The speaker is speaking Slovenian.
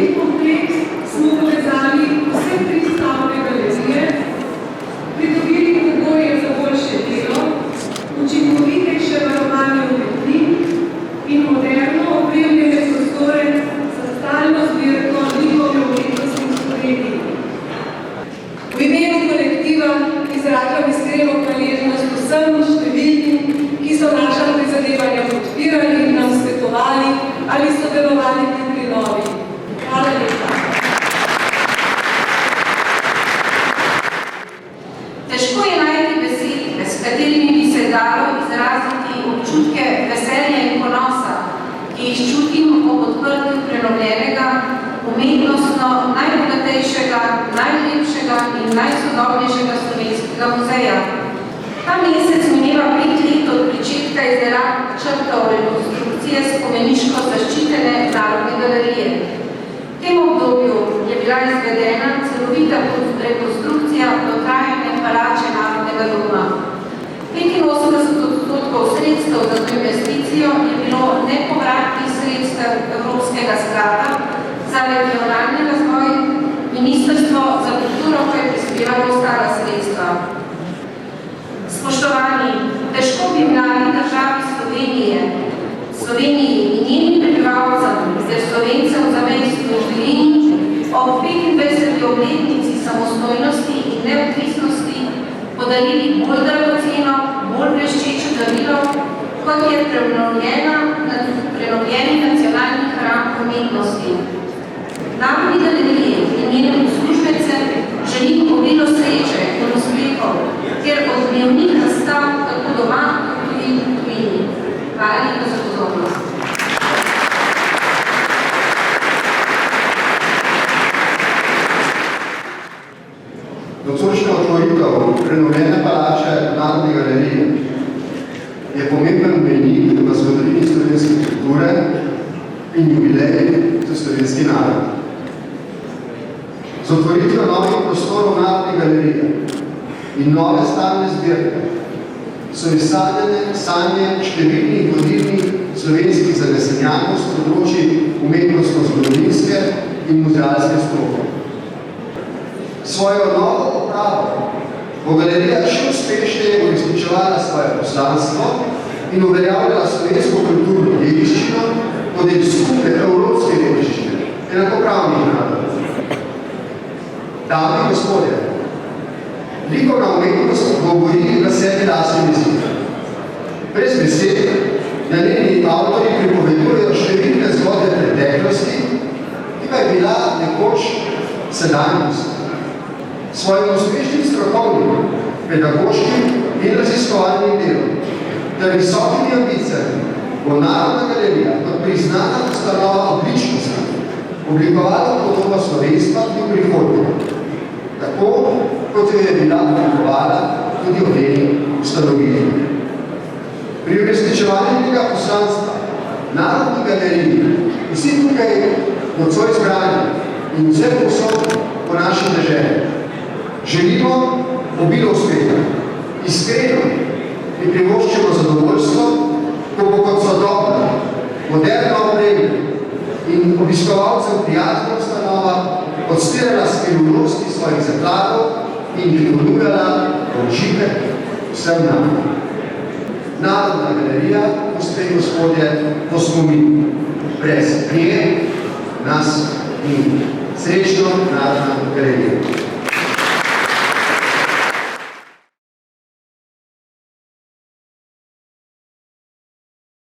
celovit kompleks smo povezali vse 3 stavbe galerije, pridobili pogoje za boljše delo, učinkovitejše varovanje umetnin in moderno opremljene prostore za stalno zbirko likovne umetnosti v Sloveniji. V imenu kolektiva izražam iskreno hvaležnost vsem številnim, ki so naša prizadevanja podpirali in nam svetovali ali sodelovali pri prenovi. Hvala lepa. Težko je najti besede, s katerimi bi se dalo izraziti občutke veselja in ponosa, ki jih čutim ob odprtju prenovljenega, umetnostno najbogatejšega, najlepšega in najsodobnejšega slovenskega muzeja. Ta mesec mineva 5 let od pričetka izdelave načrtov rekonstrukcije spomeniško zaščitene Narodne galerije. V tem obdobju je bila izvedena celovita rekonstrukcija dotrajane palače Narodnega doma. 85% sredstev za to investicijo je bilo nepovratnih sredstev Evropskega sklada za regionalni razvoj, Ministrstvo za kulturo pa je prispevalo ostala sredstva. Spoštovani, težko bi mladi državi Sloveniji in njenim prebivalcem ter Slovencem v zamejstvu in širini ob 25. obletnici samostojnosti in neodvisnosti podarili bolj dragoceno, bolj bleščeče darilo, kot je prenovljeni nacionalni hram umetnosti. Narodni galeriji in njenim uslužbencem želim obilo sreče in uspehov, ter odmevnih razstav tako doma, kot tudi v tujini. Hvala lepa za pozornost. Nocojšnja otvoritev prenovljene palače Narodne galerije je pomemben mejnik v zgodovini slovenske kulture in jubilej za slovenski narod. Z otvoritvijo novih prostorov Narodne galerije in nove stalne zbirke so izsadjene sanje številnih vodilnih slovenskih zanesenjakov s področji umetnostno-zgodovinske in muzealske stroke. Svojo novo opravo bo galerija še uspešneje uresničevala svoje poslanstvo in uveljavljala slovensko kulturno dediščino kot del skupne evropske dediščine enakopravnih narodov. Dame in gospodje, likovna umetnost govori v sebi lastnem jeziku. Brez besed, da njeni avtorji pripovedujejo številne zgodbe preteklosti, ki pa je bila nekoč sedanjost. Svojim uspešnim strokovnim, pedagoškim in raziskovalnim delom ter visokimi ambicijami bo Narodna galerija kot priznana ustanova odličnosti oblikovala podobo slovenstva tudi v prihodnje, tako kot jo je bila oblikovala tudi v njeni ustanovitvi. Pri uresničevanju tega poslanstva Narodni galeriji vsi tukaj nocoj zbrani in vse povsod po naši deželi želimo obilo uspeha. Iskreno in privoščimo zadovoljstvo, ko bo kot sodobna, moderna opremlja in obiskovalcem prijazna ustanova odstirala skrivnosti svojih zakladov in jih ponujala v užitek vsem nam. Narodna galerija, gospe in gospodje, to smo mi. Brez nje nas ni. Srečno Narodna galerija.